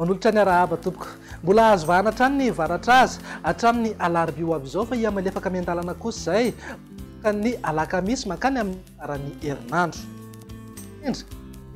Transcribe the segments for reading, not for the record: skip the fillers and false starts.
manolotra ny arahaba tompoko mbola azo vahana hatrany ny varatra azy hatramin'ny alarobia aby izao fa ia malefaka miandalana kosa zay ka ny alakamisy mankany amin'ny arany herinandro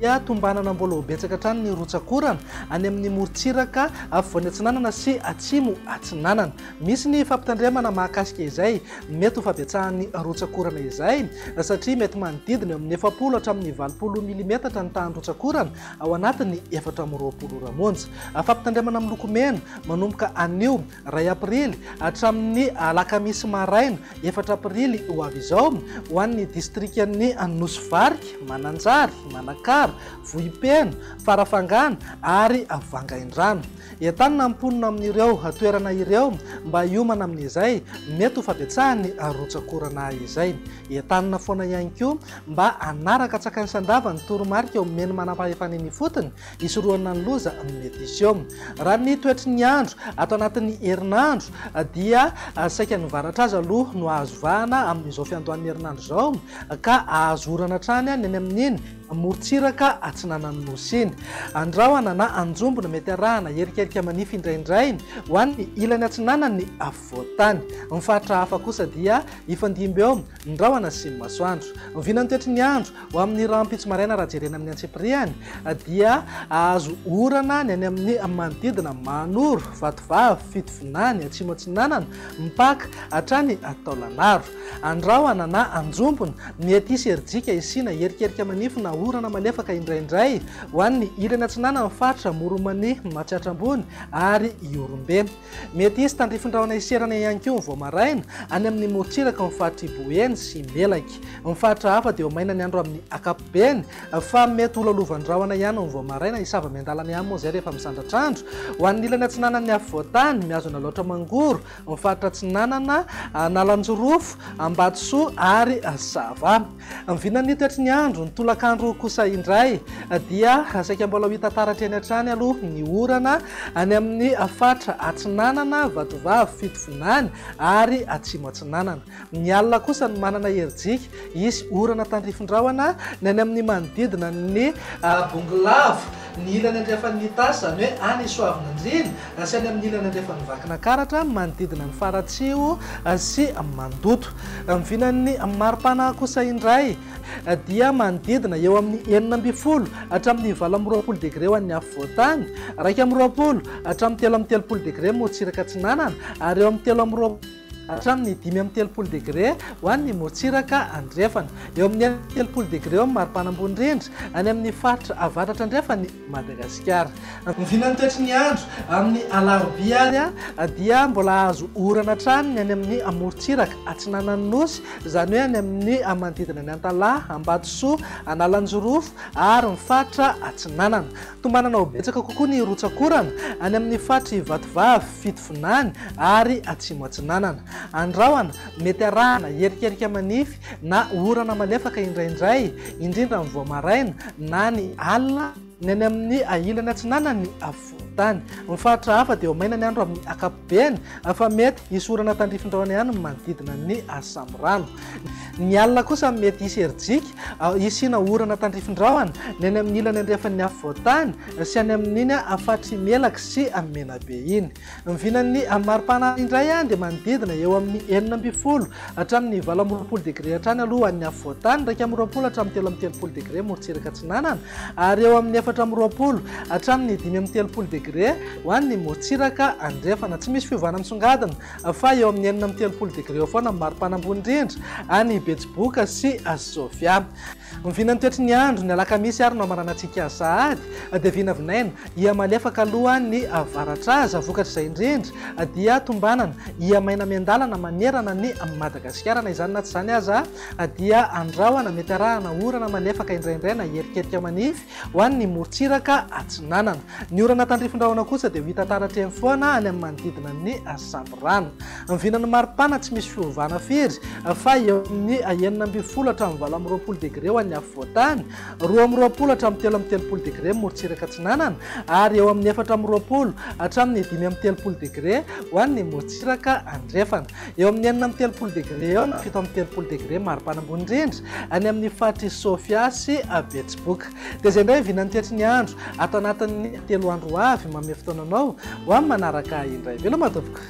ia tombanana mbola ho betsaka hatrany ny rotsakorana any amin'ny morontsiraka afovoany atsinanana sy atsimo atsinanana misy ny fampitandremana mahakasika izay mety ho fabetsahan'ny rotsakorana izay satria mety manodidina eo amin'ny 7 hatramin'ny 20 milimetatra ny tahan'ny rotsakorana ao anatin'ny 420 ramonja fampitandremana amin'ny loko mena manomboka anio 2 aprily hatramin'ny alakamisy maraina 4 aprily ho avy izao ho an'ny distrikan'ny Nosivariky, Mananjary, Manakara, Vohipeno, Farafangana ary Vangaindrano. Entanina amponina amin'ireo toerana ireo mba hiomana amin'izay mety ho fabetsahan'ny rotsakorana izay. Entanina foana ihany koa mba anaraka tsakany sandava ny toromarika eo meny manam-pahefan'ny fotony isoroana ny loza mety izy eo. Raha ny toetry ny andro ato anatin'ny herinandro dia saika ny varatra azy aloha no azo vahana amin'izao fiandohan'ny herinandro izao ka azo orana hatrany any amin'iny morontsiraka atsinanan'ny nosy iny. Andrahoana na anjombona mety arahana herikerika manify indraindray ho an'ny ilany atsinanany afovoantany. Ny faritra hafa kosa dia ifandimby eo ndrahoana sy masoandro. Vinany toetry ny andro ho amin'ny rahampitso maraina raha jerena amin'ny antsepriany dia azo orana ny any amin'ny manodidina Manoro, Vatovavy, Fitovinany, Atsimo atsinanana, Mpaka hatrany Taolagnaro. Andrahoana na anjombona mety hisy herijika isina herikerika manify na orana malefaka indraindray ho an'ny ilany atsinanana ny faritra Moromany, Matsiatrambony ary Iorombe. Mety hisy tandrifindrahona iserana ihany koa vao maraina any amin'ny morontsiraka ny faritra Iboeny sy Melaky. Ny faritra hafa dia maina ny andro amin'ny ankapobeny fa mety ho lalovandrahona ihany ny vao maraina isava miandalana ihany moa zay rehefa misandratra andro. Ho an'ny ilany atsinanany afovoantany miazona loatra mangoro ny faritra atsinanana Nalanjorofo, Ambatsoa ary Sava. Vinany toetry ny andro ny tolakandro kosa indray dia saika mbola ho hita taratra eny hatrany aloha ny orana any amin'ny faritra atsinanana, Vatovavy, Fitovinany ary Atsimo atsinanana. Ny alina kosa ny manana herijika isy orana tandrifindrahona ny any amin'ny manodidina ny Bongolavo, ny ilany andrefan'ny Tasy zany hoe any Soavinandrina sy any amin'ny ilany andrefan'ny Vakinakaratra manodidina ny Faratsio sy Mandoto. Vinan'ny maripana kosa indray dia manodidina eo amin'ny 9 hatramin'ny 20 degré ho an'ny afovoantany, 20 hatramin'ny 30 degré morontsiraka atsinanana ary eo amin'ny 30 hatramin'ny 5 degré ho an'ny morontsiraka andrefana. Eo amin'ny 30 degré eo maripana ambony rindra any amin'ny faritra avaratra andrefany Madagasikara. Vinany toetry ny andro amin'ny alarobia ary dia mbola azo orana hatrany any amin'ny morontsiraka atsinanan'ny nosy zany hoe any amin'ny manodidina ny Antalaha, Ambatsoa, Analanjorofo ary ny faritra atsinanana. Tombanana ho betsaka kokoa ny rotsakorana any amin'ny faritra Vatovavy, Fitovinany ary Atsimo atsinanana. Andrahoana mety arahana herikerika manify na orana malefaka indraindray indrindra ny vao maraina na ny alina ny any amin'ny ilany atsinanany afovoantany. Ny faritra hafa dia maina ny andro amin'ny ankapobeny fa mety hisy orana tandrifindrahona ihany manodidina ny Samorano. Ny alina kosa mety hisy herijika isina orana tandrifindrahona ny any amin'ny ilany andrefan'ny afovoantany sy any amin'iny faritra Melaky sy Menabe iny. Vinan'ny maripana indray ihany dia manodidina eo amin'ny 9 hatramin'ny 20 degré hatrany aloha an'ny afovoantany, 20 hatramin'ny 30 degré morontsiraka atsinanana ary eo amin'ny 4 hatramin'ny 5 degré ho an'ny morontsiraka andrefana. Tsy misy fiovana misongadina fa eo amin'ny 30 degré eo foana maripana ambony rindra any Betsiboka sy Sofia. Vinany toetry ny andro ny alakamisy ary no amaranantsika sahady dia vinavinaina ia malefaka aloha ny varatra azy vokatra izay indrindra dia tombanana ia maina miandalana manerana ny Madagasikara na izany na tsy izany aza dia andrahoana mety arahana orana malefaka indraindray na herikerika manify ho an'ny morontsiraka atsinanana. Ny orana tandrifindrahona kosa dia ho hita taratra eny foana any amin'ny manodidina ny Samborano. Vinany maripana tsy misy fiovana firy fa eo amin'ny 9 hatramin'ny 20 degré ho an'ny afovoantany, 20 hatramin'ny 30 degré morontsiraka atsinanana ary eo amin'ny 40 hatramin'ny 5 degré ho an'ny morontsiraka andrefana. Eo amin'ny 30 degré eo 7 degré maripana ambony rindra any amin'ny faritra Sofia sy Betsiboka. Dia izay indray vinany toetry ny andro ato anatin'ny 3 andro avy mafy mame fotoananao ho amin'ny manaraka indray veloma tompoko